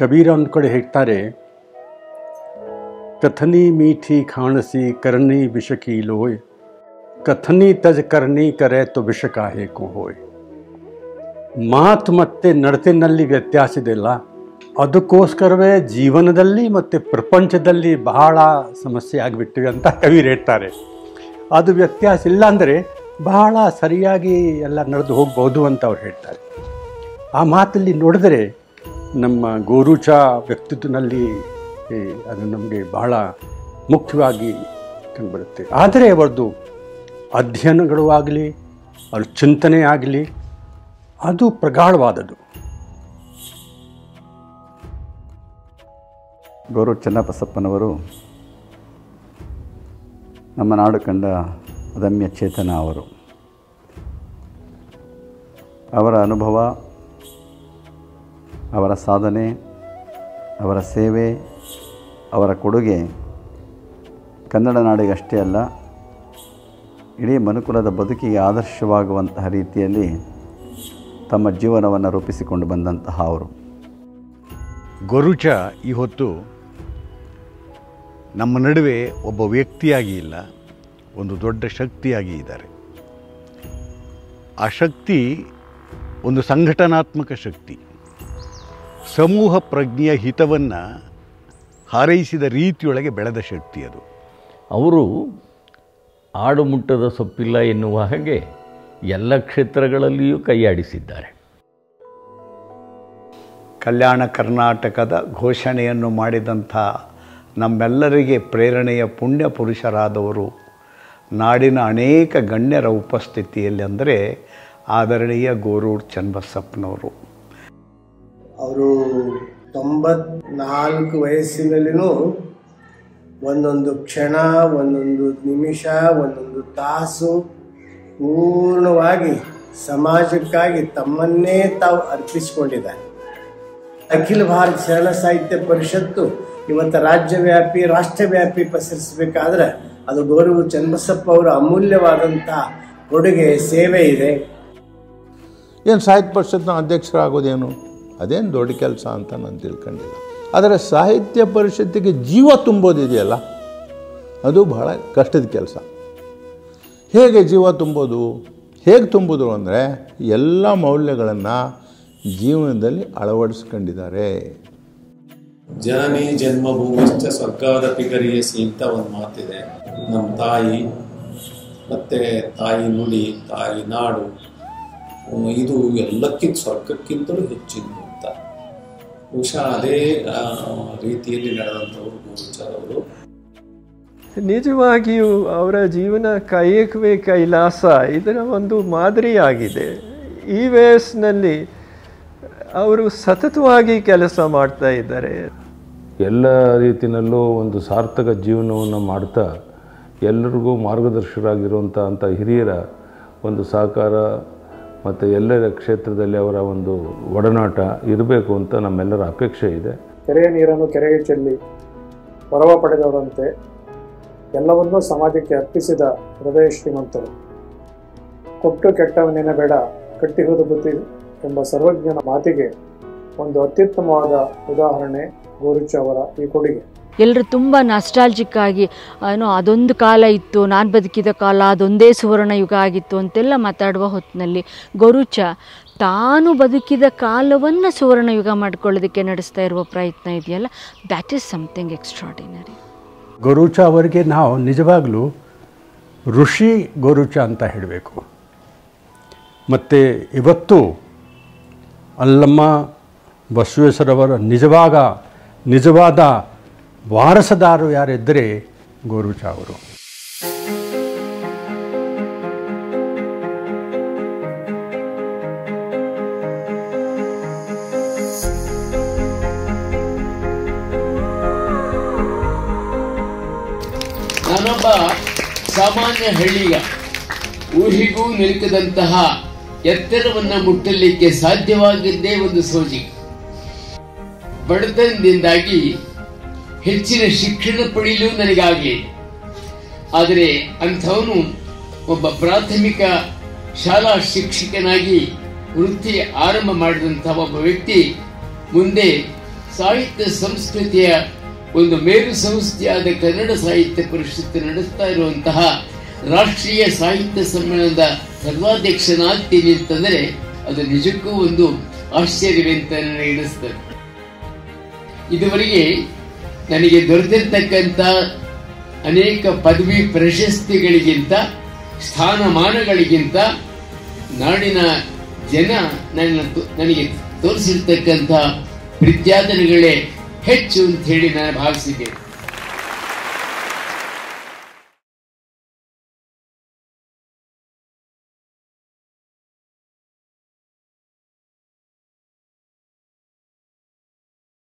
ಕಬೀರ ಒಂದು ಕಡೆ ಹೇಳ್ತಾರೆ, ಕಥನಿ ಮೀಠಿ ಖಾಣಸಿ ಕರ್ನಿ ವಿಷಕಿ ಲೋಯ್, ಕಥನಿ ತಜ್ ಕರ್ನಿ ಕರೆ ತೋ ವಿಷ ಕಾಹೆ ಕೋ ಹೋಯ್. ಮಾತು ಮತ್ತು ನಡತೆಯಲ್ಲಿ ವ್ಯತ್ಯಾಸ ಇದೆಯಲ್ಲ, ಅದಕ್ಕೋಸ್ಕರವೇ ಜೀವನದಲ್ಲಿ ಮತ್ತು ಪ್ರಪಂಚದಲ್ಲಿ ಬಹಳ ಸಮಸ್ಯೆ ಆಗಿಬಿಟ್ಟಿವೆ ಅಂತ ಕಬೀರ್ ಹೇಳ್ತಾರೆ. ಅದು ವ್ಯತ್ಯಾಸ ಇಲ್ಲ ಅಂದರೆ ಬಹಳ ಸರಿಯಾಗಿ ಎಲ್ಲ ನಡೆದು ಹೋಗ್ಬೋದು ಅಂತ ಅವ್ರು ಹೇಳ್ತಾರೆ. ಆ ಮಾತಲ್ಲಿ ನೋಡಿದರೆ ನಮ್ಮ ಗೋರುಚ ವ್ಯಕ್ತಿತ್ವದಲ್ಲಿ ಅದು ನಮಗೆ ಬಹಳ ಮುಖ್ಯವಾಗಿ ಕಂಡುಬರುತ್ತೆ. ಆದರೆ ಅವರದ್ದು ಅಧ್ಯಯನಗಳು ಆಗಲಿ, ಅವ್ರ ಚಿಂತನೆ ಆಗಲಿ, ಅದು ಪ್ರಗಾಢವಾದದ್ದು. ಗೋರು ಚನ್ನಬಸಪ್ಪನವರು ನಮ್ಮ ನಾಡು ಕಂಡ ಅದಮ್ಯ ಚೇತನ. ಅವರ ಅನುಭವ, ಅವರ ಸಾಧನೆ, ಅವರ ಸೇವೆ, ಅವರ ಕೊಡುಗೆ ಕನ್ನಡ ನಾಡಿಗಷ್ಟೇ ಅಲ್ಲ, ಇಡೀ ಮನುಕುಲದ ಬದುಕಿಗೆ ಆದರ್ಶವಾಗುವಂತಹ ರೀತಿಯಲ್ಲಿ ತಮ್ಮ ಜೀವನವನ್ನು ರೂಪಿಸಿಕೊಂಡು ಬಂದಂತಹ ಅವರು. ಗೋರುಚ ಈ ಹೊತ್ತು ನಮ್ಮ ನಡುವೆ ಒಬ್ಬ ವ್ಯಕ್ತಿಯಾಗಿ ಇಲ್ಲ, ಒಂದು ದೊಡ್ಡ ಶಕ್ತಿಯಾಗಿ ಇದ್ದಾರೆ. ಆ ಶಕ್ತಿ ಒಂದು ಸಂಘಟನಾತ್ಮಕ ಶಕ್ತಿ, ಸಮೂಹ ಪ್ರಜ್ಞೆಯ ಹಿತವನ್ನು ಹಾರೈಸಿದ ರೀತಿಯೊಳಗೆ ಬೆಳೆದ ಶಕ್ತಿ ಅದು. ಅವರು ಆಡು ಮುಟ್ಟದ ಸೊಪ್ಪಿಲ್ಲ ಎನ್ನುವ ಹಾಗೆ ಎಲ್ಲ ಕ್ಷೇತ್ರಗಳಲ್ಲಿಯೂ ಕೈಯಾಡಿಸಿದ್ದಾರೆ. ಕಲ್ಯಾಣ ಕರ್ನಾಟಕದ ಘೋಷಣೆಯನ್ನು ಮಾಡಿದಂಥ ನಮ್ಮೆಲ್ಲರಿಗೆ ಪ್ರೇರಣೆಯ ಪುಣ್ಯ ಪುರುಷರಾದವರು ನಾಡಿನ ಅನೇಕ ಗಣ್ಯರ ಉಪಸ್ಥಿತಿಯಲ್ಲಿ, ಅಂದರೆ ಆದರಣೀಯ ಗೋರೂರು ಚನ್ನಬಸಪ್ಪನವರು. ಅವರು 94 ವಯಸ್ಸಿನಲ್ಲಿನೂ ಒಂದೊಂದು ಕ್ಷಣ, ಒಂದೊಂದು ನಿಮಿಷ, ಒಂದೊಂದು ತಾಸು ಪೂರ್ಣವಾಗಿ ಸಮಾಜಕ್ಕಾಗಿ ತಮ್ಮನ್ನೇ ತಾವು ಅರ್ಪಿಸಿಕೊಂಡಿದ್ದಾರೆ. ಅಖಿಲ ಭಾರತ ಶರಣ ಸಾಹಿತ್ಯ ಪರಿಷತ್ತು ಇವತ್ತು ರಾಜ್ಯವ್ಯಾಪಿ, ರಾಷ್ಟ್ರವ್ಯಾಪಿ ಪಸರಿಸಬೇಕಾದ್ರೆ ಅದು ಗೋರೂರು ಚನ್ನಬಸಪ್ಪ ಅವರ ಅಮೂಲ್ಯವಾದಂಥ ಕೊಡುಗೆ, ಸೇವೆ ಇದೆ. ಏನು ಸಾಹಿತ್ಯ ಪರಿಷತ್ನ ಅಧ್ಯಕ್ಷರಾಗೋದೇನು ಅದೇನು ದೊಡ್ಡ ಕೆಲಸ ಅಂತ ನಾನು ತಿಳ್ಕೊಂಡಿಲ್ಲ. ಆದರೆ ಸಾಹಿತ್ಯ ಪರಿಷತ್ತಿಗೆ ಜೀವ ತುಂಬೋದಿದೆಯಲ್ಲ, ಅದು ಬಹಳ ಕಷ್ಟದ ಕೆಲಸ. ಹೇಗೆ ಜೀವ ತುಂಬೋದು? ಹೇಗೆ ತುಂಬೋದು ಅಂದರೆ ಎಲ್ಲ ಮೌಲ್ಯಗಳನ್ನು ಜೀವನದಲ್ಲಿ ಅಳವಡಿಸ್ಕೊಂಡಿದ್ದಾರೆ. ಜನನಿ ಜನ್ಮಭೂಮಿಶ್ಚ ಸ್ವರ್ಗಾದಪಿ ಗರೀಯಸಿ ಅಂತ ಒಂದು ಮಾತಿದೆ. ನಮ್ಮ ತಾಯಿ ಮತ್ತು ತಾಯಿ ನುಡಿ, ತಾಯಿ ನಾಡು, ಇದು ಎಲ್ಲಕ್ಕಿಂತ ಸ್ವರ್ಗಕ್ಕಿಂತಲೂ ಹೆಚ್ಚಿದ್ದು ಅಂತ. ಬಹುಶಃ ಅದೇ ರೀತಿಯಲ್ಲಿ ನಡೆದಂಥವರು ಗೋರುಚಾರವರು. ನಿಜವಾಗಿಯೂ ಅವರ ಜೀವನ ಕಾಯಕವೇ ಕೈಲಾಸ ಇದರ ಒಂದು ಮಾದರಿಯಾಗಿದೆ. ಈ ವಯಸ್ಸಿನಲ್ಲಿ ಅವರು ಸತತವಾಗಿ ಕೆಲಸ ಮಾಡ್ತಾ ಇದ್ದಾರೆ. ಎಲ್ಲ ರೀತಿಯಲ್ಲೂ ಒಂದು ಸಾರ್ಥಕ ಜೀವನವನ್ನು ಮಾಡ್ತಾ ಎಲ್ಲರಿಗೂ ಮಾರ್ಗದರ್ಶಕರಾಗಿರುವಂಥ ಹಿರಿಯರ ಒಂದು ಸಹಕಾರ ಮತ್ತು ಎಲ್ಲರ ಕ್ಷೇತ್ರದಲ್ಲಿ ಅವರ ಒಂದು ಒಡನಾಟ ಇರಬೇಕು ಅಂತ ನಮ್ಮೆಲ್ಲರ ಅಪೇಕ್ಷೆ ಇದೆ. ಕೆರೆಯ ನೀರನ್ನು ಕೆರೆಗೆ ಚೆಲ್ಲಿ ಹೊರವ ಪಡೆದವರಂತೆ ಎಲ್ಲವನ್ನೂ ಸಮಾಜಕ್ಕೆ ಅರ್ಪಿಸಿದ ಹೃದಯ ಶ್ರೀಮಂತರು. ಕೊಟ್ಟು ಕೆಟ್ಟವನೇನ ಬೇಡ, ಕಟ್ಟಿಹುದು ಬುದ್ಧಿ ಎಂಬ ಸರ್ವಜ್ಞನ ಮಾತಿಗೆ ಒಂದು ಅತ್ಯುತ್ತಮವಾದ ಉದಾಹರಣೆ ಗೋರುಚ ಅವರ ಈ ಕೊಡುಗೆ. ಎಲ್ಲರೂ ತುಂಬ ನಾಸ್ಟಾಲ್ಜಿಕ್ ಆಗಿ ಅದೊಂದು ಕಾಲ ಇತ್ತು, ನಾನು ಬದುಕಿದ ಕಾಲ ಅದೊಂದೇ ಸುವರ್ಣ ಯುಗ ಆಗಿತ್ತು ಅಂತೆಲ್ಲ ಮಾತಾಡುವ ಹೊತ್ತಿನಲ್ಲಿ ಗೋರುಚ ತಾನು ಬದುಕಿದ ಕಾಲವನ್ನು ಸುವರ್ಣ ಯುಗ ಮಾಡಿಕೊಳ್ಳೋದಕ್ಕೆ ನಡೆಸ್ತಾ ಇರುವ ಪ್ರಯತ್ನ ಇದೆಯಲ್ಲ, ದ್ಯಾಟ್ ಈಸ್ ಸಮಥಿಂಗ್ ಎಕ್ಸ್ಟ್ರಾಡಿನರಿ. ಗೋರುಚ ಅವರಿಗೆ ನಾವು ನಿಜವಾಗಲೂ ಋಷಿ ಗೋರುಚ ಅಂತ ಹೇಳಬೇಕು. ಮತ್ತು ಇವತ್ತು ಅಲ್ಲಮ್ಮ ಬಸವೇಶ್ವರವರ ನಿಜವಾದ ವಾರಸದಾರರು ಯಾರಿದ್ದರೆ ಗೋರುಚ ಅವರು. ನಾನೊಬ್ಬ ಸಾಮಾನ್ಯ ಹಳ್ಳಿಗ, ಊಹಿಗೂ ನಿಲುಕದಂತಹ ಎತ್ತರವನ್ನು ಮುಟ್ಟಲಿಕ್ಕೆ ಸಾಧ್ಯವಾಗಿದ್ದೇ ಒಂದು ಸೋಜಿಗೆ. ಬಡತನದಿಂದಾಗಿ ಹೆಚ್ಚಿನ ಶಿಕ್ಷಣ ಪಡೆಯಲು ನನಗಾಗಲಿಲ್ಲ. ಆದರೆ ಅಂಥವನು ಒಬ್ಬ ಪ್ರಾಥಮಿಕ ಶಾಲಾ ಶಿಕ್ಷಕನಾಗಿ ವೃತ್ತಿ ಆರಂಭ ಮಾಡಿದಂಥ ಒಬ್ಬ ವ್ಯಕ್ತಿ ಮುಂದೆ ಸಾಹಿತ್ಯ ಸಂಸ್ಕೃತಿಯ ಒಂದು ಮೇರು ಸಂಸ್ಥೆಯಾದ ಕನ್ನಡ ಸಾಹಿತ್ಯ ಪರಿಷತ್ತು ನಡೆಸ್ತಾ ಇರುವಂತಹ ರಾಷ್ಟ್ರೀಯ ಸಾಹಿತ್ಯ ಸಮ್ಮೇಳನದ ಸರ್ವಾಧ್ಯಕ್ಷನಾಗ್ತೀನಿ ಅಂತಂದರೆ ಅದು ನಿಜಕ್ಕೂ ಒಂದು ಆಶ್ಚರ್ಯವೆಂತ ನನಗೆ ಅನಿಸ್ತದೆ. ಇದುವರೆಗೆ ನನಗೆ ದೊರೆತಿರ್ತಕ್ಕಂಥ ಅನೇಕ ಪದವಿ ಪ್ರಶಸ್ತಿಗಳಿಗಿಂತ ಸ್ಥಾನಮಾನಗಳಿಗಿಂತ ನಾಡಿನ ಜನ ನನಗೆ ತೋರಿಸಿರ್ತಕ್ಕಂಥ ವಿದ್ಯಾರ್ಥಿಗಳೇ ಹೆಚ್ಚು ಅಂತ ಹೇಳಿ ನಾನು ಭಾವಿಸಿದ್ದೇನೆ.